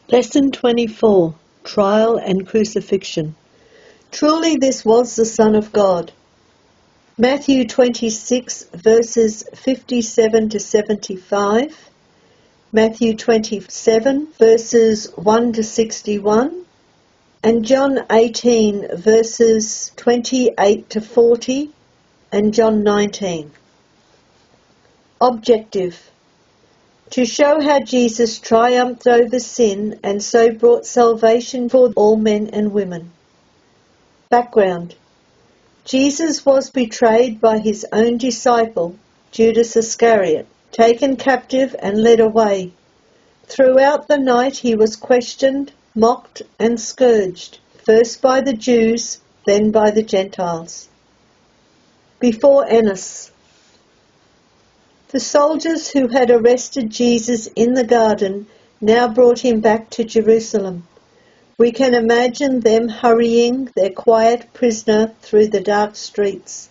Lesson 24, Trial and Crucifixion. Truly this was the Son of God. Matthew 26 verses 57 to 75, Matthew 27 verses 1 to 61, and John 18 verses 28 to 40, and John 19. Objective: to show how Jesus triumphed over sin and so brought salvation for all men and women. Background: Jesus was betrayed by his own disciple, Judas Iscariot, taken captive and led away. Throughout the night he was questioned, mocked and scourged, first by the Jews, then by the Gentiles. Before Annas. The soldiers who had arrested Jesus in the garden now brought him back to Jerusalem. We can imagine them hurrying their quiet prisoner through the dark streets.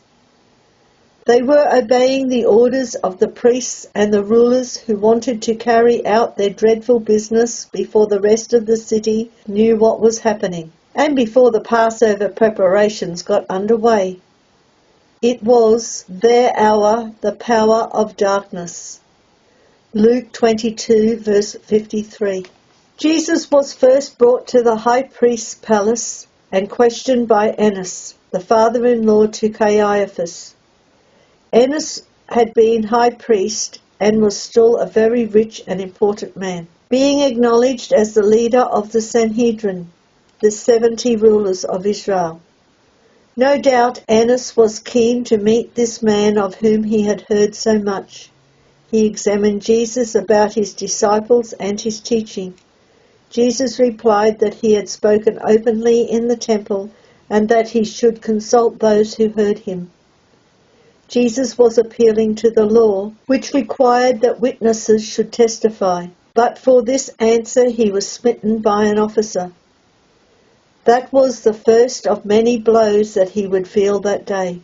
They were obeying the orders of the priests and the rulers who wanted to carry out their dreadful business before the rest of the city knew what was happening, and before the Passover preparations got underway. It was their hour, the power of darkness. Luke 22 verse 53. Jesus was first brought to the high priest's palace and questioned by Annas, the father-in-law to Caiaphas. Annas had been high priest and was still a very rich and important man, being acknowledged as the leader of the Sanhedrin, the 70 rulers of Israel. No doubt Annas was keen to meet this man of whom he had heard so much. He examined Jesus about his disciples and his teaching. Jesus replied that he had spoken openly in the temple and that he should consult those who heard him. Jesus was appealing to the law, which required that witnesses should testify, but for this answer he was smitten by an officer. That was the first of many blows that he would feel that day.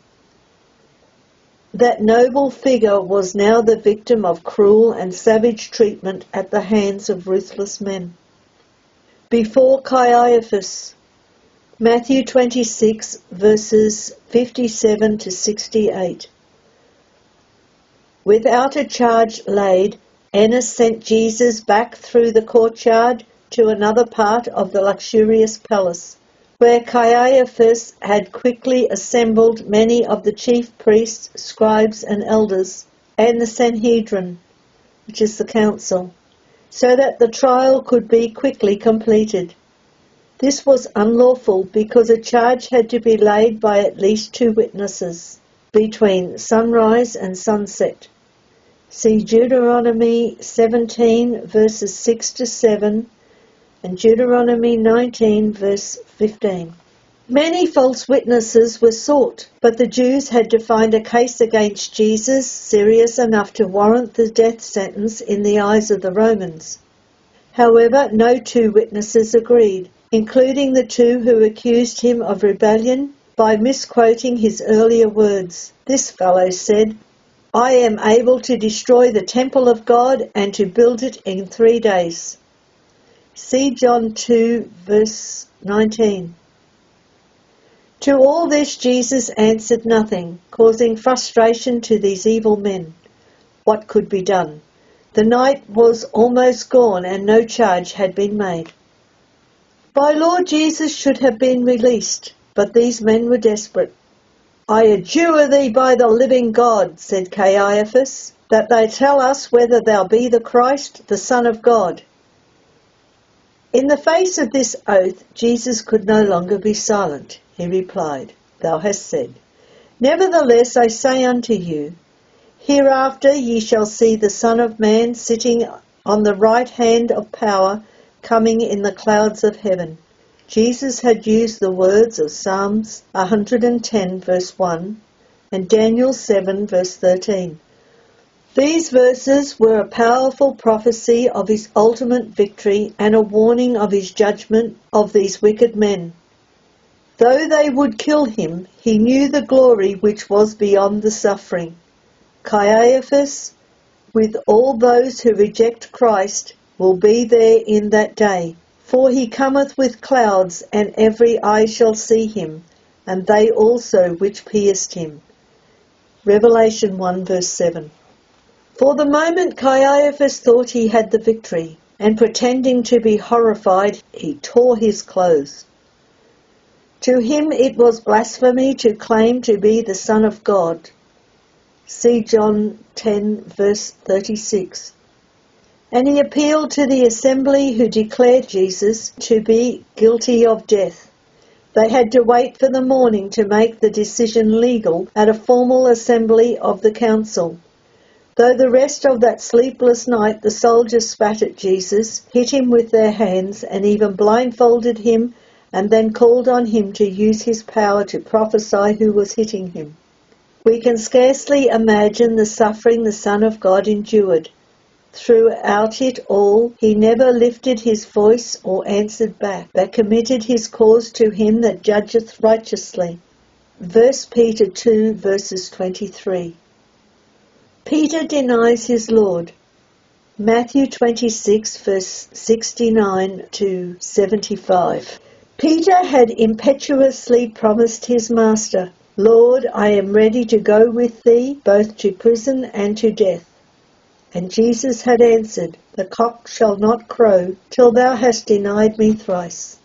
That noble figure was now the victim of cruel and savage treatment at the hands of ruthless men. Before Caiaphas. Matthew 26 verses 57 to 68. Without a charge laid, Annas sent Jesus back through the courtyard to another part of the luxurious palace, where Caiaphas had quickly assembled many of the chief priests, scribes and elders, and the Sanhedrin, which is the council, so that the trial could be quickly completed. This was unlawful because a charge had to be laid by at least 2 witnesses, between sunrise and sunset. See Deuteronomy 17 verses 6 to 7, and Deuteronomy 19 verse 15. Many false witnesses were sought, but the Jews had to find a case against Jesus serious enough to warrant the death sentence in the eyes of the Romans. However, no 2 witnesses agreed, including the 2 who accused him of rebellion by misquoting his earlier words. This fellow said, "I am able to destroy the temple of God and to build it in 3 days." See John 2 verse 19. To all this Jesus answered nothing, causing frustration to these evil men. What could be done? The night was almost gone and no charge had been made. By law Jesus should have been released, but these men were desperate. "I adjure thee by the living God," said Caiaphas, "that they tell us whether thou be the Christ, the Son of God." In the face of this oath, Jesus could no longer be silent. He replied, "Thou hast said. Nevertheless I say unto you, hereafter ye shall see the Son of Man sitting on the right hand of power, coming in the clouds of heaven." Jesus had used the words of Psalms 110 verse 1 and Daniel 7 verse 13. These verses were a powerful prophecy of his ultimate victory and a warning of his judgment of these wicked men. Though they would kill him, he knew the glory which was beyond the suffering. Caiaphas, with all those who reject Christ, will be there in that day. For he cometh with clouds, and every eye shall see him, and they also which pierced him. Revelation 1 verse 7. For the moment Caiaphas thought he had the victory, and pretending to be horrified, he tore his clothes. To him it was blasphemy to claim to be the Son of God. See John 10 verse 36. And he appealed to the assembly who declared Jesus to be guilty of death. They had to wait for the morning to make the decision legal at a formal assembly of the council. Though the rest of that sleepless night the soldiers spat at Jesus, hit him with their hands, and even blindfolded him, and then called on him to use his power to prophesy who was hitting him. We can scarcely imagine the suffering the Son of God endured. Throughout it all, he never lifted his voice or answered back, but committed his cause to him that judgeth righteously. 1 Peter 2 verses 23. Peter denies his Lord. Matthew 26 verse 69 to 75. Peter had impetuously promised his master, Lord, I am ready to go with thee, both to prison and to death. And Jesus had answered, The cock shall not crow till thou hast denied me thrice.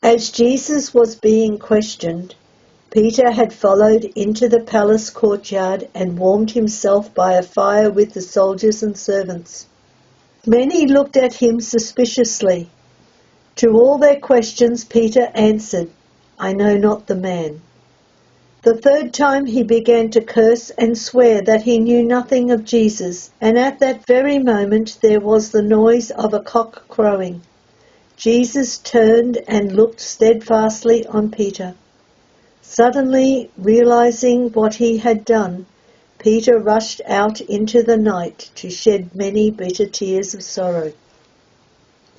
As Jesus was being questioned, Peter had followed into the palace courtyard and warmed himself by a fire with the soldiers and servants. Many looked at him suspiciously. To all their questions Peter answered, I know not the man. The third time he began to curse and swear that he knew nothing of Jesus, and at that very moment there was the noise of a cock crowing. Jesus turned and looked steadfastly on Peter. Suddenly, realizing what he had done, Peter rushed out into the night to shed many bitter tears of sorrow.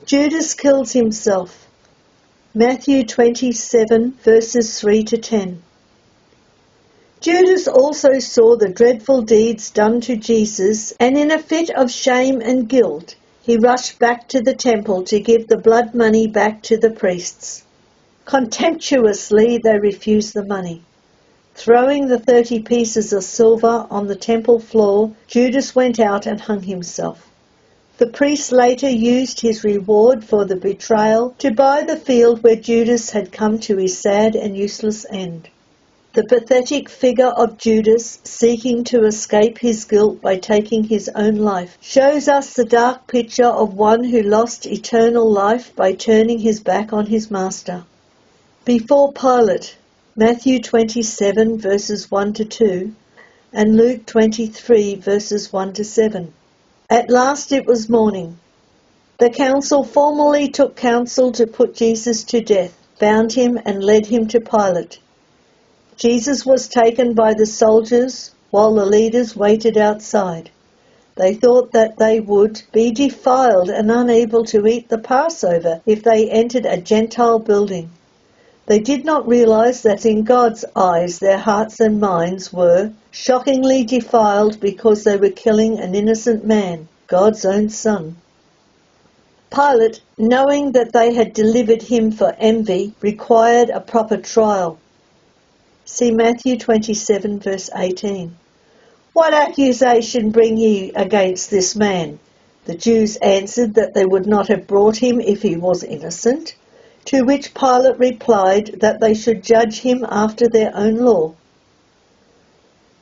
Judas kills himself. Matthew 27 verses 3 to 10. Judas also saw the dreadful deeds done to Jesus, and in a fit of shame and guilt, he rushed back to the temple to give the blood money back to the priests. Contemptuously they refused the money. Throwing the 30 pieces of silver on the temple floor, Judas went out and hung himself. The priests later used his reward for the betrayal to buy the field where Judas had come to his sad and useless end. The pathetic figure of Judas seeking to escape his guilt by taking his own life shows us the dark picture of one who lost eternal life by turning his back on his master. Before Pilate, Matthew 27 verses 1 to 2 and Luke 23 verses 1 to 7. At last it was morning. The council formally took counsel to put Jesus to death, bound him and led him to Pilate. Jesus was taken by the soldiers while the leaders waited outside. They thought that they would be defiled and unable to eat the Passover if they entered a Gentile building. They did not realize that in God's eyes their hearts and minds were shockingly defiled because they were killing an innocent man, God's own son. Pilate, knowing that they had delivered him for envy, required a proper trial. See Matthew 27 verse 18. What accusation bring ye against this man? The Jews answered that they would not have brought him if he was innocent, to which Pilate replied that they should judge him after their own law.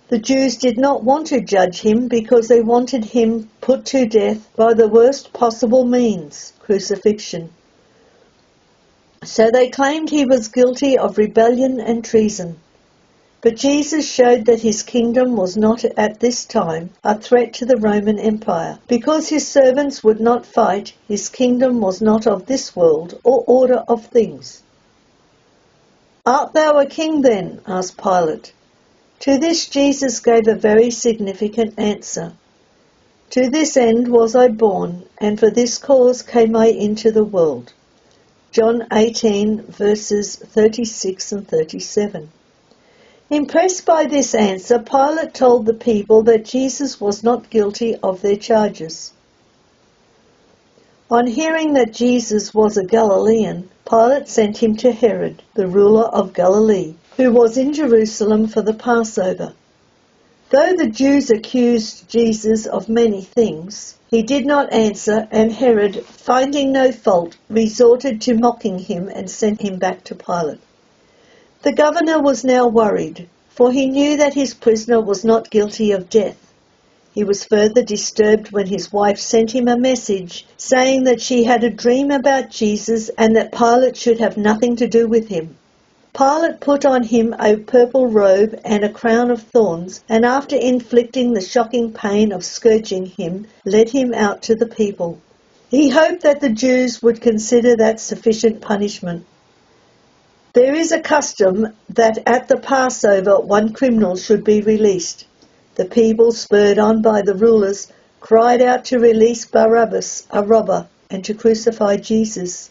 The Jews did not want to judge him because they wanted him put to death by the worst possible means, crucifixion. So they claimed he was guilty of rebellion and treason. But Jesus showed that his kingdom was not at this time a threat to the Roman Empire. Because his servants would not fight, his kingdom was not of this world or order of things. Art thou a king then? Asked Pilate. To this Jesus gave a very significant answer. To this end was I born, and for this cause came I into the world. John 18 verses 36 and 37. Impressed by this answer, Pilate told the people that Jesus was not guilty of their charges. On hearing that Jesus was a Galilean, Pilate sent him to Herod, the ruler of Galilee, who was in Jerusalem for the Passover. Though the Jews accused Jesus of many things, he did not answer, and Herod, finding no fault, resorted to mocking him and sent him back to Pilate. The governor was now worried, for he knew that his prisoner was not guilty of death. He was further disturbed when his wife sent him a message saying that she had a dream about Jesus and that Pilate should have nothing to do with him. Pilate put on him a purple robe and a crown of thorns, and after inflicting the shocking pain of scourging him, led him out to the people. He hoped that the Jews would consider that sufficient punishment. There is a custom that at the Passover one criminal should be released. The people, spurred on by the rulers, cried out to release Barabbas, a robber, and to crucify Jesus.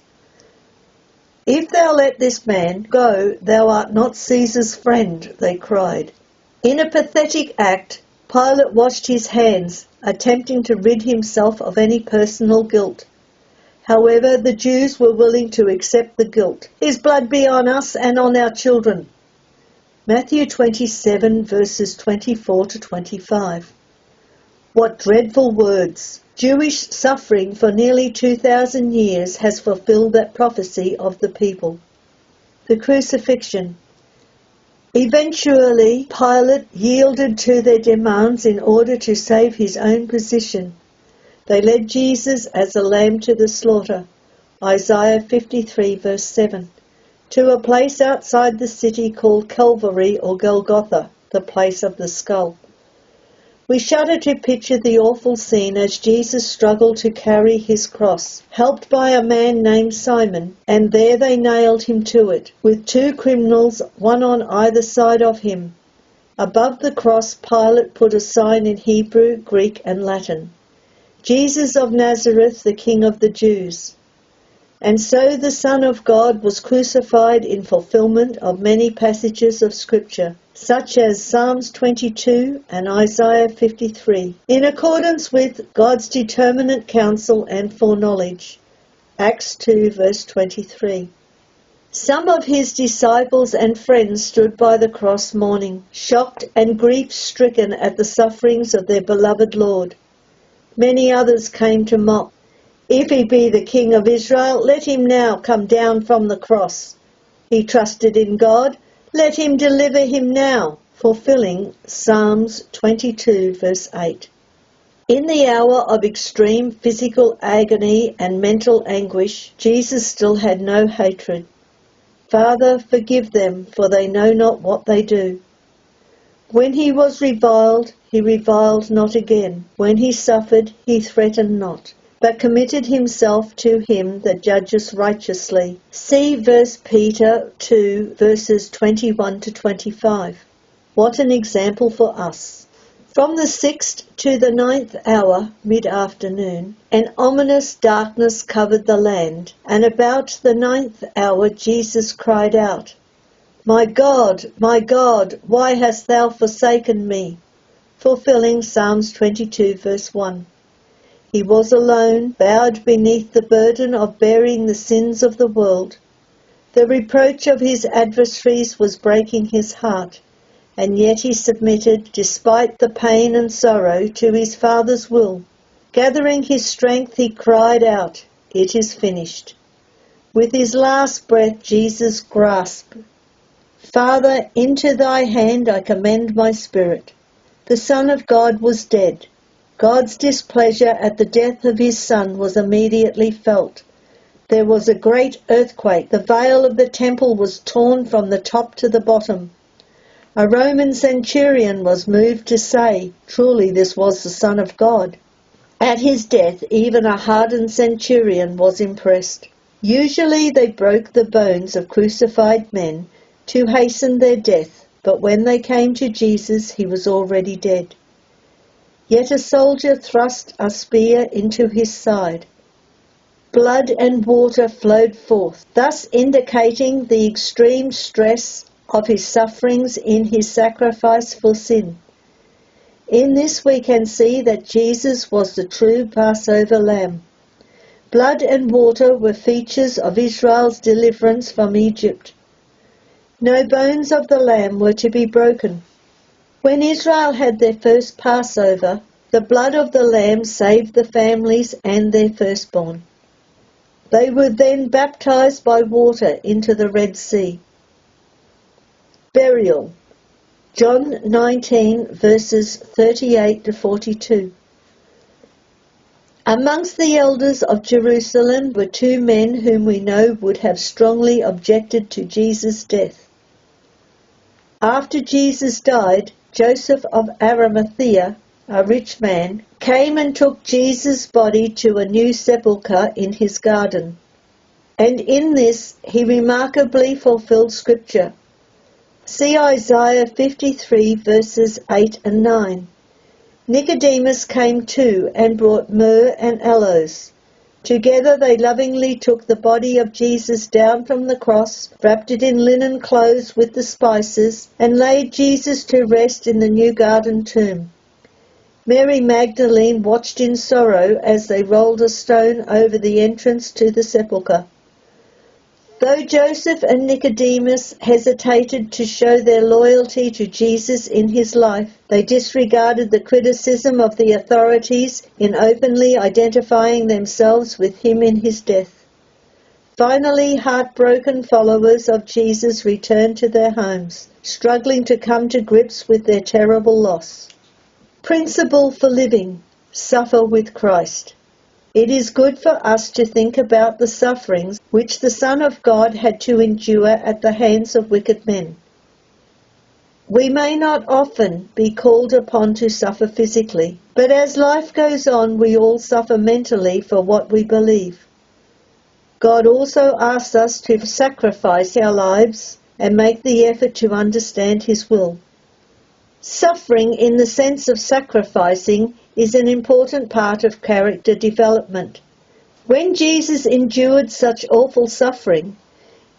"If thou let this man go, thou art not Caesar's friend," they cried. In a pathetic act, Pilate washed his hands, attempting to rid himself of any personal guilt. However, the Jews were willing to accept the guilt. "His blood be on us and on our children." Matthew 27 verses 24 to 25. What dreadful words! Jewish suffering for nearly 2,000 years has fulfilled that prophecy of the people. The crucifixion. Eventually, Pilate yielded to their demands in order to save his own position. They led Jesus as a lamb to the slaughter, Isaiah 53 verse 7, to a place outside the city called Calvary or Golgotha, the place of the skull. We shudder to picture the awful scene as Jesus struggled to carry his cross, helped by a man named Simon, and there they nailed him to it, with two criminals, one on either side of him. Above the cross, Pilate put a sign in Hebrew, Greek, and Latin: Jesus of Nazareth, the King of the Jews. And so the Son of God was crucified in fulfillment of many passages of Scripture, such as Psalms 22 and Isaiah 53, in accordance with God's determinate counsel and foreknowledge. Acts 2 verse 23. Some of his disciples and friends stood by the cross mourning, shocked and grief-stricken at the sufferings of their beloved Lord. Many others came to mock. "If he be the King of Israel, let him now come down from the cross. He trusted in God, let him deliver him now," fulfilling Psalms 22 verse 8. In the hour of extreme physical agony and mental anguish, Jesus still had no hatred. "Father, forgive them, for they know not what they do." When he was reviled, he reviled not again. When he suffered, he threatened not, but committed himself to him that judges righteously. See 1 Peter 2 verses 21 to 25. What an example for us. From the 6th to the 9th hour, mid-afternoon, an ominous darkness covered the land, and about the 9th hour Jesus cried out, my God, why hast thou forsaken me?" Fulfilling Psalms 22 verse 1. He was alone, bowed beneath the burden of bearing the sins of the world. The reproach of his adversaries was breaking his heart, and yet he submitted, despite the pain and sorrow, to his Father's will. Gathering his strength, he cried out, "It is finished." With his last breath, Jesus grasped, "Father, into thy hand I commend my spirit." The Son of God was dead. God's displeasure at the death of his Son was immediately felt. There was a great earthquake. The veil of the temple was torn from the top to the bottom. A Roman centurion was moved to say, truly this was the Son of God. At his death, even a hardened centurion was impressed. Usually they broke the bones of crucified men to hasten their death, but when they came to Jesus, he was already dead. Yet a soldier thrust a spear into his side. Blood and water flowed forth, thus indicating the extreme stress of his sufferings in his sacrifice for sin. In this we can see that Jesus was the true Passover lamb. Blood and water were features of Israel's deliverance from Egypt. No bones of the lamb were to be broken. When Israel had their first Passover, the blood of the lamb saved the families and their firstborn. They were then baptized by water into the Red Sea. Burial. John 19 verses 38 to 42. Amongst the elders of Jerusalem were two men whom we know would have strongly objected to Jesus' death. After Jesus died, Joseph of Arimathea, a rich man, came and took Jesus' body to a new sepulchre in his garden. And in this he remarkably fulfilled Scripture. See Isaiah 53 verses 8 and 9. Nicodemus came too and brought myrrh and aloes. Together they lovingly took the body of Jesus down from the cross, wrapped it in linen clothes with the spices, and laid Jesus to rest in the new garden tomb. Mary Magdalene watched in sorrow as they rolled a stone over the entrance to the sepulchre. Though Joseph and Nicodemus hesitated to show their loyalty to Jesus in his life, they disregarded the criticism of the authorities in openly identifying themselves with him in his death. Finally, heartbroken followers of Jesus returned to their homes, struggling to come to grips with their terrible loss. Principle for living: suffer with Christ. It is good for us to think about the sufferings which the Son of God had to endure at the hands of wicked men. We may not often be called upon to suffer physically, but as life goes on, we all suffer mentally for what we believe. God also asks us to sacrifice our lives and make the effort to understand His will. Suffering in the sense of sacrificing is an important part of character development. When Jesus endured such awful suffering,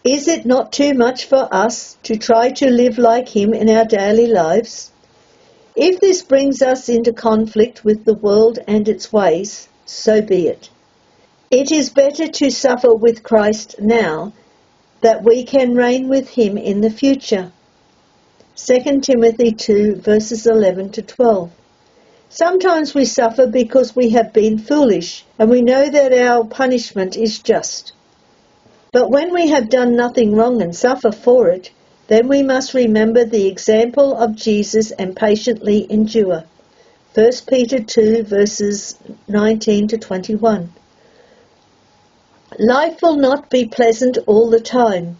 is it not too much for us to try to live like him in our daily lives? If this brings us into conflict with the world and its ways, so be it. It is better to suffer with Christ now, that we can reign with him in the future. 2 Timothy 2 verses 11 to 12. Sometimes we suffer because we have been foolish, and we know that our punishment is just. But when we have done nothing wrong and suffer for it, then we must remember the example of Jesus and patiently endure. 1 Peter 2 verses 19 to 21. Life will not be pleasant all the time.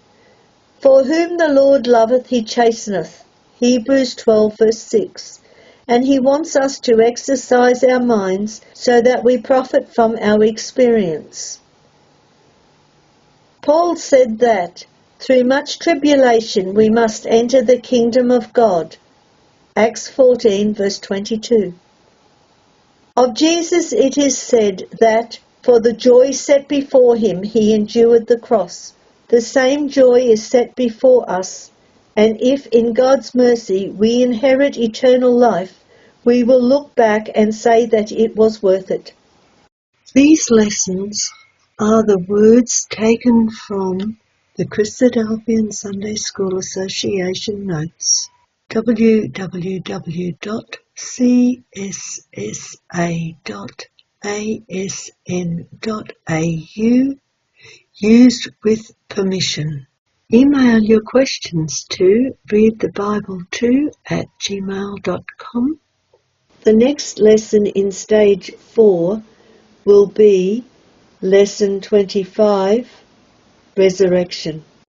For whom the Lord loveth he chasteneth. Hebrews 12 verse 6. And he wants us to exercise our minds so that we profit from our experience. Paul said that through much tribulation we must enter the kingdom of God. Acts 14 verse 22. Of Jesus it is said that for the joy set before him he endured the cross. The same joy is set before us, and if in God's mercy we inherit eternal life, we will look back and say that it was worth it. These lessons are the words taken from the Christadelphian Sunday School Association notes. www.cssa.asn.au, used with permission. Email your questions to readthebible2@gmail.com. The next lesson in Stage 4 will be Lesson 25, Resurrection.